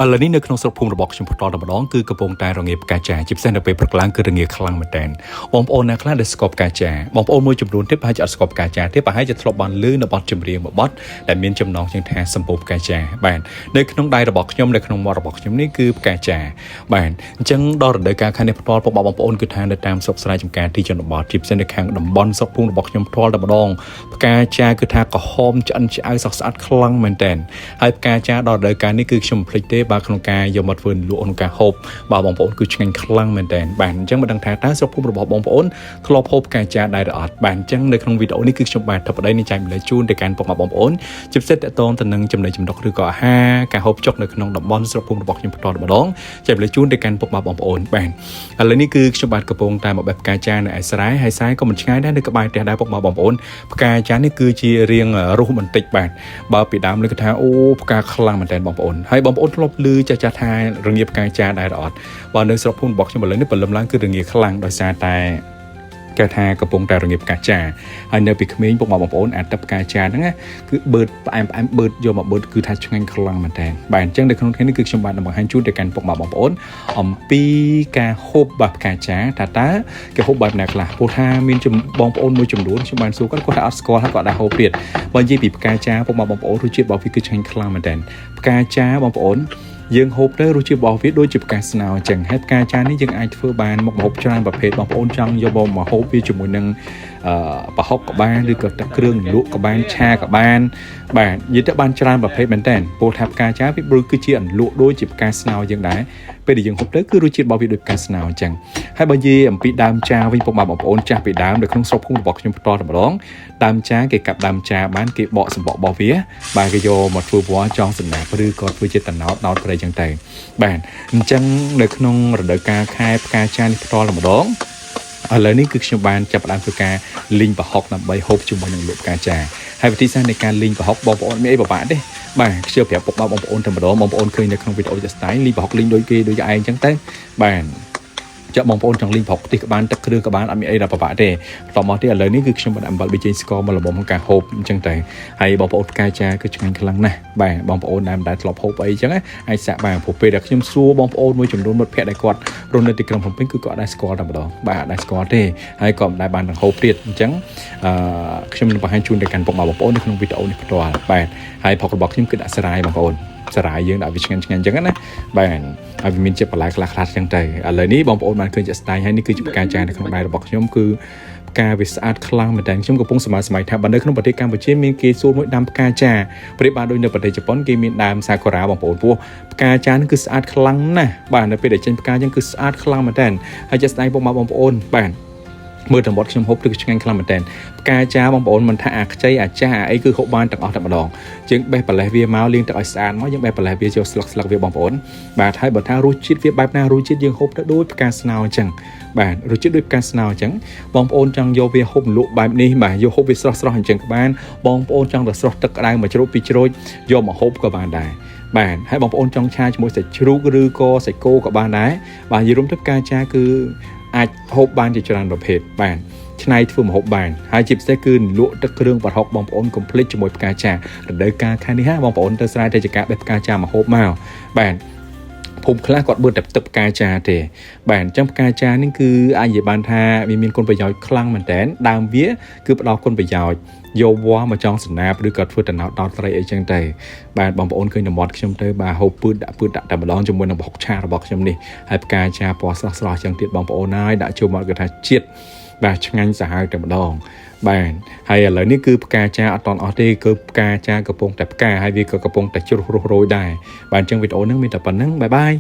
ឥឡូវនេះនៅក្នុងស្រុកភូមិរបស់ខ្ញុំផ្ទាល់តែម្ដងគឺកំពុងតែរងាផ្កាចាជាពិសេសនៅពេលព្រឹកឡើងគឺរងាខ្លាំងមែនទែនបងប្អូនអ្នកខ្លះដែលស្គាល់ផ្កាចាបងប្អូនមួយចំនួនទៀតប្រហែលជាអត់ស្គាល់ផ្កាចាទេប្រហែលជាធ្លាប់បានឮនៅបទចម្រៀងមួយបទដែលមានចំណងជើងថាសម្ពោធផ្កាចាបាទនៅក្នុងដៃរបស់ខ្ញុំនៅក្នុងមាត់របស់ខ្ញុំនេះគឺផ្កាចាបាទអញ្ចឹងដល់រដូវកាលខាងនេះផ្ទាល់បងប្អូនគឺថានៅតាមស្រុកស្រែចម្ការទីជនបទជាពិសេសនៅខាងតំបន់ស្រុកភូមិរបស់ខ្ញុំផ្ទាល់តែម្ដងផ្កាចាគឺថាក្រហមឆ្អិនឆ្អៅសស្អាតខ្លាំងមែនទែនហើយផ្កាចាដល់រដូវកាលនេះគឺខ្ញុំមិនភ្លេចទេបាទក្នុងការយកមកធ្វើលក់ក្នុងការហូបបាទបងប្អូនគឺឆ្ងាញ់ខ្លាំងមែនទែនបាទអញ្ចឹងមិនដឹងថាតើស្រុកភូមិរបស់បងប្អូនធ្លាប់ហូបផ្កាចាដែរឬអត់បាទអញ្ចឹងនៅក្នុងវីដេអូនេះគឺខ្ញុំបាទធ្វើប្តីនេះចែកម្លែកជូនទៅកាន់ពុកម៉ែបងប្អូនជាពិសេសតកតងទៅនឹងចំណីចំណុកឬក៏អាហារការហូបចុកនៅក្នុងតំបន់ស្រុកភូមិរបស់ខ្ញុំផ្ទាល់ម្ដងចែកម្លែកជូនទៅកាន់ពុកម៉ែបងប្អូនបាទឥឡូវនេះគឺខ្ញុំបាទកំពុងតែមកបេះផ្កាចានៅឯស្រែហើយស្រែក៏មិនឆ្ងាយដែរនៅក្បែរផ្ទះដែរពុកម៉ែបងប្អូនផ្កាចានេះគឺជារៀងរុះបន្តិចបាទបើពីដើមលើកថាអូផ្កាខ្លាំងមែនទែនបងប្អូនហើយបងប្អូនធ្លាប់ឮចាស់ថារងាផ្កាចាដែរឬអត់បើនៅស្រុកភូមិរបស់ខ្ញុំឥឡូវនេះព្រលឹមឡើងគឺរងាខ្លាំងដោយសារតែគេថាកំពុងតែរងាផ្កាចាហើយនៅពីក្មេងពុកម៉ែបងប្អូនអាចទឹកផ្កាចាហ្នឹងគឺបឺតផ្អែមបឺតយកមកបឺតគឺថាឆ្ងាញ់ខ្លាំងមែនតើបាទអញ្ចឹងនៅក្នុងថ្ងៃនេះគឺខ្ញុំបានបង្ហាញជូនទៅកាន់ពុកម៉ែបងប្អូនអំពីការហូបបាសផ្កាចាតើគេហូបបែបណាខ្លះព្រោះថាមានបងប្អូនមួយចំនួនខ្ញុំបានសួរគាត់ថាអត់ស្គាល់ហើយគាត់ដែរហូបទៀតបើនិយាយពីផ្កាចាពុកម៉ែបងប្អូនរសជាតិរបស់វាគឺឆ្ងាញ់ខ្លាំងមែនតើផ្កាចាបងប្អូនយើងហូបទៅរសជាតិរបស់វាដូចជាផ្កាស្នោអញ្ចឹងហើយផ្កាចានេះយើងអាចធ្វើបានមុខម្ហូបច្រើនប្រភេទបងប្អូនចង់យកមកហូបវាជាមួយនឹងប្រហុកក៏បានឬក៏ទឹកគ្រឿងលក់ក៏បានឆាក៏បានបាទនិយាយទៅបានច្រើនប្រភេទមែនតើពោលថាផ្កាចាវាគឺជាអន្លក់ដូចជាផ្កាស្នោយើងដែរពេលដែលយើងហូបទៅគឺរសជាតិរបស់វាដូចផ្កាស្នោអញ្ចឹងហើយបើនិយាយអំពីដើមចាវិញពុកម៉ែបងប្អូនចាស់ពីដើមនៅក្នុងស្រុកភូមិរបស់ខ្ញុំផ្ទាល់តែម្ដងដើមចាគេកាប់ដើមចាបានគេបកសម្បករបស់វាបាទគេយកមកធ្វើវល្លិចងសំណាបឬក៏ធ្វើជាតំណោតប្រៃអញ្ចឹងទៅបាទអញ្ចឹងនៅក្នុងរដូវកាលខែផ្កាចានេះផ្ទាល់តែម្ដងឥឡូវនេះគឺខ្ញុំបានចាប់ផ្ដើមធ្វើការលីងប្រហុកដើម្បីហូបជាមួយនឹងលក់ផ្កាចាហើយវិធីសាស្ត្រនៃការលីងប្រហុកបងប្អូនមានអីពិបាកទេបាទខ្ញុំប្រាប់ពុកម៉ែបងប្អូនតែម្ដងបងប្អូនឃើញនៅក្នុងវីដេអូjust style លីងប្រហុកលីងដូចគេដូចឯងអញ្ចឹងទៅបាទចាក់បងប្អូនចង់លីងប្រហុកខ្ទិះក៏បានទឹកគ្រឿងក៏បានអត់មានអីដល់ពិបាកទេបន្តមកទៀតឥឡូវនេះគឺខ្ញុំបានអំបិលប៊ីចេងស្ករមកល្មមក្នុងការហូបអញ្ចឹងទៅហើយបងប្អូនផ្កាចាគឺឆ្ងាញ់ខ្លាំងណាស់បាទបងប្អូនដែលធ្លាប់ហូបអីអញ្ចឹងអាចសាក់បានព្រោះពេលដែលខ្ញុំសួរបងប្អូនមួយចំនួនមិត្តភ័ក្តិដែលគាត់រស់នៅទីក្រុងភ្នំពេញគឺគាត់ដែរស្គាល់តែម្ដងបាទអត់ដែរស្គាល់ទេហើយក៏មិនដែរបានហូបទៀតអញ្ចឹងខ្ញុំនឹងបង្ហាញជូនទៅកាន់បងប្អូននៅក្នុងវីដេអូនេះផ្ទាល់បាទហើយផុករបស់ខ្ញុំគឺដាក់ស្រាយបងប្អូនសារាយយើងដាក់វាឆ្ងាញ់អញ្ចឹងណាបាទហើយវាមានជាតិបន្លែខ្លះៗអញ្ចឹងទៅឥឡូវនេះបងប្អូនបានឃើញជាក់ស្ដែងហើយនេះគឺជាផ្កាចានៅក្នុងដៃរបស់ខ្ញុំគឺផ្កាវាស្អាតខ្លាំងមែនតើខ្ញុំកំពុងសម័យថាបើនៅក្នុងប្រទេសកម្ពុជាមានគេសួរមួយដាំផ្កាចាប្រៀបបានដូចនៅប្រទេសជប៉ុនគេមានដើមសាគុរ៉ាបងប្អូនពោះផ្កាចានេះគឺស្អាតខ្លាំងណាស់បាទនៅពេលដែលចេញផ្កាអញ្ចឹងគឺស្អាតខ្លាំងមែនតើហើយជាក់ស្ដែងបងប្អូនបាទមើលតំបន់ខ្ញុំហូបគឺឆ្ងាញ់ខ្លាំងមែនតើផ្កាចាបងប្អូនមិនថាអាខ្ចីអាចាស់អាអីគឺហូបបានទាំងអស់តែម្ដងយើងបេះប្រលេះវាមកលាងទឹកឲ្យស្អាតមកយើងបេះប្រលេះវាចូលស្លឹកវាបងប្អូនបាទហើយបើថារសជាតិវាបែបណារសជាតិយើងហូបទៅដូចផ្កាស្នោអញ្ចឹងបាទរសជាតិដូចផ្កាស្នោអញ្ចឹងបងប្អូនចង់យកវាហូបលក់បែបនេះបាទយកហូបវាស្រស់អញ្ចឹងក៏បានបងប្អូនចង់ទៅស្រស់ទឹកក្តៅមួយជ្រោចពីរជ្រោចយកមកហូបក៏បានដែរបាទហើយបងប្អូនចង់ឆាជាមួយសាច់ជ្រូកឬក៏សាច់គោក៏បានដែរបាទនិយាយរួមទៅផ្កាចាគឺអាចហូបបានជាច្រើនប្រភេទបាទឆ្នៃធ្វើម្ហូបបានហើយជាពិសេសគឺលក់ទឹកគ្រឿងប្រហុកបងប្អូនកុំភ្លេចជាមួយផ្កាចារដូវកាលខែនេះហាបងប្អូនទៅស្រែទៅចកាបេះផ្កាចាមកហូបមកបាទភូមិខ្លះគាត់បឺតតែទឹកផ្កាចាទេបាទអញ្ចឹងផ្កាចានេះគឺអាចនិយាយបានថាវាមានគុណប្រយោជន៍ខ្លាំងមែនតើដើមវាគឺផ្ដល់គុណប្រយោជន៍យកវល្លិមកចងសណាបឬក៏ធ្វើតំណោតដោតត្រីអីចឹងទៅបាទបងប្អូនឃើញតំបន់ខ្ញុំទៅបាទហូបពឺដាក់តែម្ដងជាមួយនឹងប្រហុកឆារបស់ខ្ញុំនេះហើយផ្កាចាពណ៌ស្រស់ចឹងទៀតបងប្អូនហើយដាក់ចូលមកគេថាជាតិបាទឆ្ងាញ់សាហាវតែម្ដងបាទហើយឥឡូវនេះគឺផ្កាចាអត់តន់អស់ទេគឺផ្កាចាកំពុងតែផ្កាហើយវាក៏កំពុងតែជ្រុះរស់រោយដែរបាទអញ្ចឹងវីដេអូហ្នឹងមានតែប៉ុណ្្នឹងបាយបាយ